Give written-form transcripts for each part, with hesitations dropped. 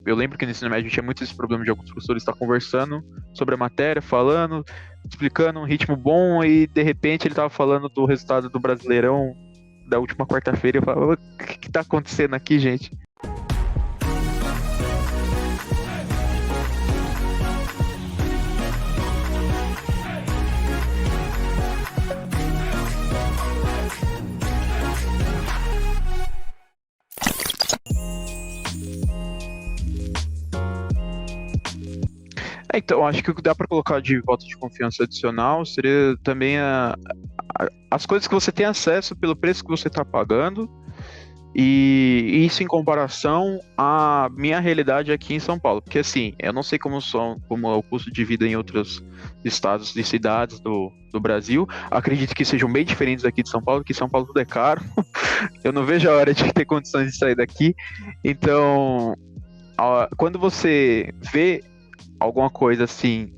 eu lembro que no ensino médio tinha muito esse problema de alguns professores estar conversando sobre a matéria, falando, explicando um ritmo bom e de repente ele estava falando do resultado do Brasileirão da última quarta-feira e eu falava, o que está acontecendo aqui, gente? Então, acho que o que dá para colocar de voto de confiança adicional seria também as coisas que você tem acesso pelo preço que você está pagando, e isso em comparação à minha realidade aqui em São Paulo. Porque assim, eu não sei como é o custo de vida em outros estados e cidades do Brasil. Acredito que sejam bem diferentes aqui de São Paulo, que São Paulo tudo é caro. Eu não vejo a hora de ter condições de sair daqui. Então, quando você vê alguma coisa assim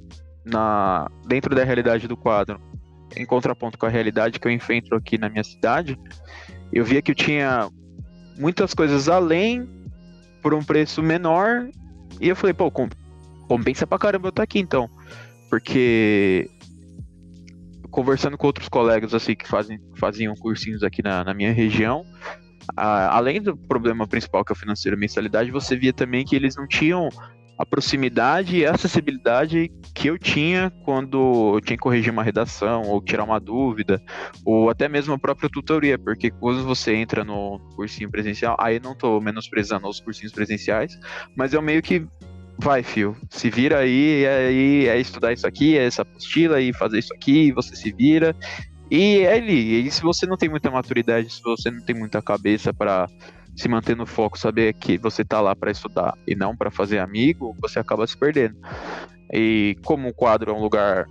dentro da realidade do quadro, em contraponto com a realidade que eu enfrento aqui na minha cidade, eu via que eu tinha muitas coisas além por um preço menor, e eu falei, pô, compensa pra caramba eu estar aqui então, porque conversando com outros colegas assim que faziam cursinhos aqui na minha região, além do problema principal que é o financeiro, a mensalidade, você via também que eles não tinham a proximidade e a acessibilidade que eu tinha quando eu tinha que corrigir uma redação, ou tirar uma dúvida, ou até mesmo a própria tutoria, porque quando você entra no cursinho presencial, aí eu não estou menosprezando os cursinhos presenciais, mas eu meio que vai, fio, se vira aí é estudar isso aqui, é essa apostila, e fazer isso aqui, e você se vira, e é ali. E se você não tem muita maturidade, se você não tem muita cabeça para se manter no foco, saber que você tá lá para estudar e não para fazer amigo, você acaba se perdendo. E como o quadro é um lugar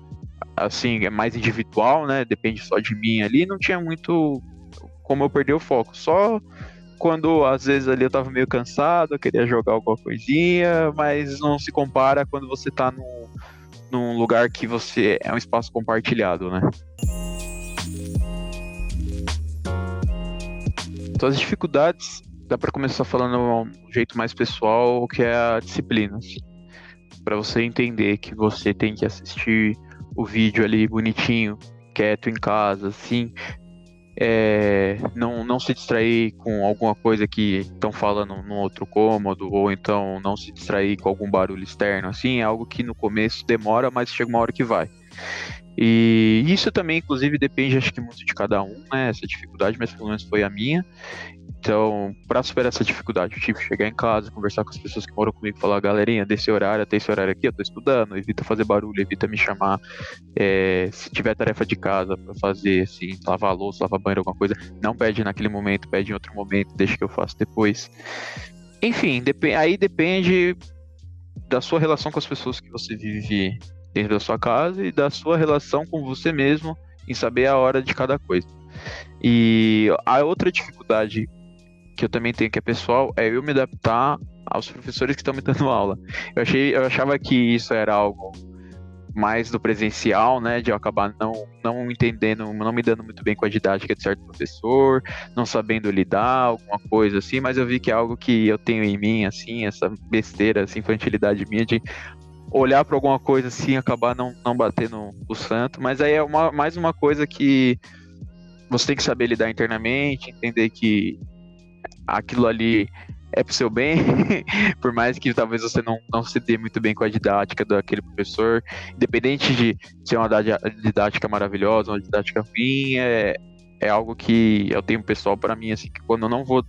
assim, é mais individual, né? Depende só de mim ali, não tinha muito como eu perder o foco. Só quando às vezes ali eu tava meio cansado, eu queria jogar alguma coisinha, mas não se compara quando você tá num lugar que você é um espaço compartilhado, né? Então as dificuldades, dá para começar falando um jeito mais pessoal, que é a disciplina, assim. Para você entender que você tem que assistir o vídeo ali bonitinho, quieto em casa, assim, não se distrair com alguma coisa que estão falando no outro cômodo, ou então não se distrair com algum barulho externo, assim, é algo que no começo demora, mas chega uma hora que vai. E isso também, inclusive, depende, acho que muito de cada um, né, essa dificuldade, mas pelo menos foi a minha. Então, para superar essa dificuldade, eu tive que chegar em casa, conversar com as pessoas que moram comigo, falar, galerinha, desse horário até esse horário aqui, eu tô estudando, evita fazer barulho, evita me chamar, se tiver tarefa de casa para fazer, assim, lavar a louça, lavar banheiro, alguma coisa, não pede naquele momento, pede em outro momento, deixa que eu faço depois. Enfim, aí depende da sua relação com as pessoas que você vive dentro da sua casa e da sua relação com você mesmo em saber a hora de cada coisa. E a outra dificuldade que eu também tenho, que é pessoal, é eu me adaptar aos professores que estão me dando aula. Eu achava que isso era algo mais do presencial, né, de eu acabar não entendendo, não me dando muito bem com a didática de certo professor, não sabendo lidar, alguma coisa assim, mas eu vi que é algo que eu tenho em mim, assim, essa besteira, essa infantilidade minha de olhar para alguma coisa assim, acabar não batendo o santo, mas aí é mais uma coisa que você tem que saber lidar internamente, entender que aquilo ali é pro seu bem, por mais que talvez você não se dê muito bem com a didática daquele professor, independente de ser uma didática maravilhosa, uma didática ruim, é algo que eu tenho pessoal para mim, assim, que quando eu não vou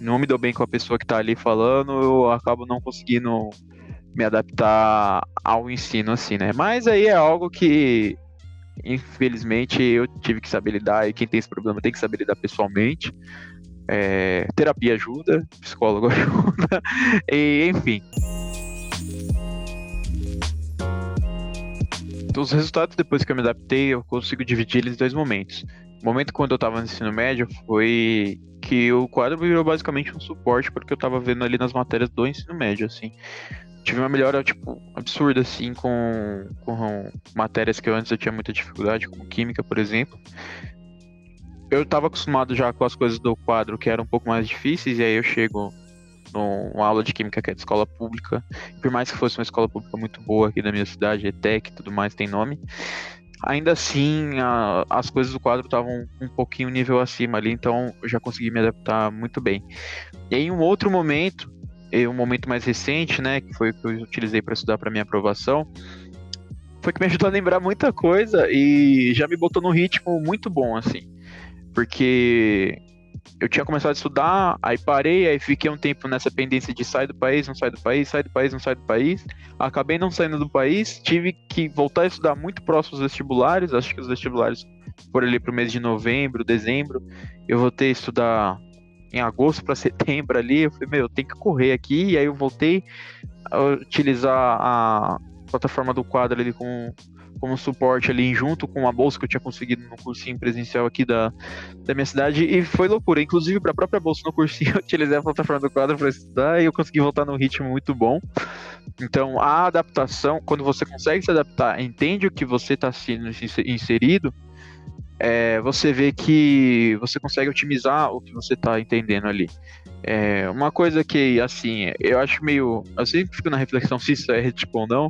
não me dou bem com a pessoa que tá ali falando, eu acabo não conseguindo me adaptar ao ensino, assim, né? Mas aí é algo que, infelizmente, eu tive que saber lidar, e quem tem esse problema tem que saber lidar pessoalmente. Terapia ajuda, psicólogo ajuda, e enfim. Então, os resultados, depois que eu me adaptei, eu consigo dividir eles em dois momentos. O momento quando eu estava no ensino médio foi que o quadro virou basicamente um suporte porque eu estava vendo ali nas matérias do ensino médio, assim. Tive uma melhora, tipo, absurda, assim, com matérias que antes eu tinha muita dificuldade, como química, por exemplo. Eu estava acostumado já com as coisas do quadro que eram um pouco mais difíceis, e aí eu chego numa aula de química que é de escola pública. Por mais que fosse uma escola pública muito boa aqui da minha cidade, ETEC e tudo mais, tem nome. Ainda assim, as coisas do quadro estavam um pouquinho nível acima ali, então eu já consegui me adaptar muito bem. E aí, um outro momento, um momento mais recente, né, que foi o que eu utilizei para estudar para minha aprovação, foi que me ajudou a lembrar muita coisa e já me botou num ritmo muito bom, assim. Porque eu tinha começado a estudar, aí parei, aí fiquei um tempo nessa pendência de sai do país, não sai do país, sai do país, não sai do país. Acabei não saindo do país, tive que voltar a estudar muito próximo aos vestibulares, acho que os vestibulares foram ali pro mês de novembro, dezembro. Eu voltei a estudar em agosto para setembro ali, eu falei, meu, eu tenho que correr aqui, e aí eu voltei a utilizar a plataforma do quadro ali como suporte ali, junto com a bolsa que eu tinha conseguido no cursinho presencial aqui da minha cidade, e foi loucura. Inclusive, para a própria bolsa no cursinho, eu utilizei a plataforma do quadro para estudar e eu consegui voltar num ritmo muito bom. Então, a adaptação, quando você consegue se adaptar, entende o que você está sendo inserido, você vê que você consegue otimizar o que você está entendendo ali. Uma coisa que, assim, eu acho meio. Eu sempre fico na reflexão se isso é ético ou não,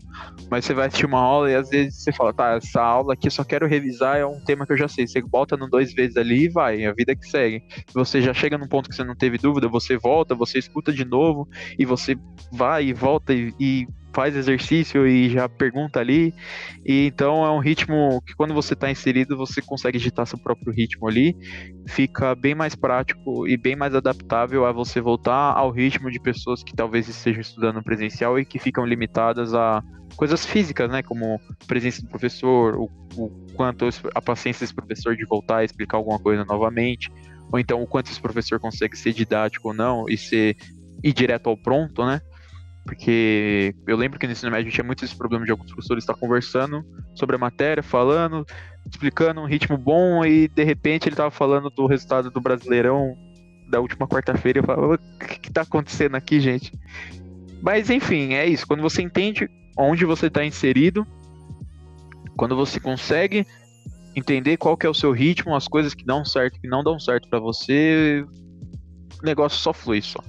mas você vai assistir uma aula e às vezes você fala, tá, essa aula aqui eu só quero revisar, é um tema que eu já sei. Você bota no 2 vezes ali e vai, é a vida que segue. Você já chega num ponto que você não teve dúvida, você volta, você escuta de novo, e você vai e volta e faz exercício e já pergunta ali. E então é um ritmo que quando você está inserido, você consegue digitar seu próprio ritmo ali, fica bem mais prático e bem mais adaptável a você voltar ao ritmo de pessoas que talvez estejam estudando presencial e que ficam limitadas a coisas físicas, né, como presença do professor, o quanto a paciência desse professor de voltar a explicar alguma coisa novamente, ou então o quanto esse professor consegue ser didático ou não e ir direto ao pronto, né? Porque eu lembro que no ensino médio tinha muito esse problema de alguns professores estar conversando sobre a matéria, falando, explicando um ritmo bom, e de repente ele estava falando do resultado do Brasileirão da última quarta-feira. Eu falava, o que está acontecendo aqui, gente? Mas enfim, é isso. Quando você entende onde você está inserido, quando você consegue entender qual que é o seu ritmo, as coisas que dão certo e que não dão certo para você, o negócio só flui só.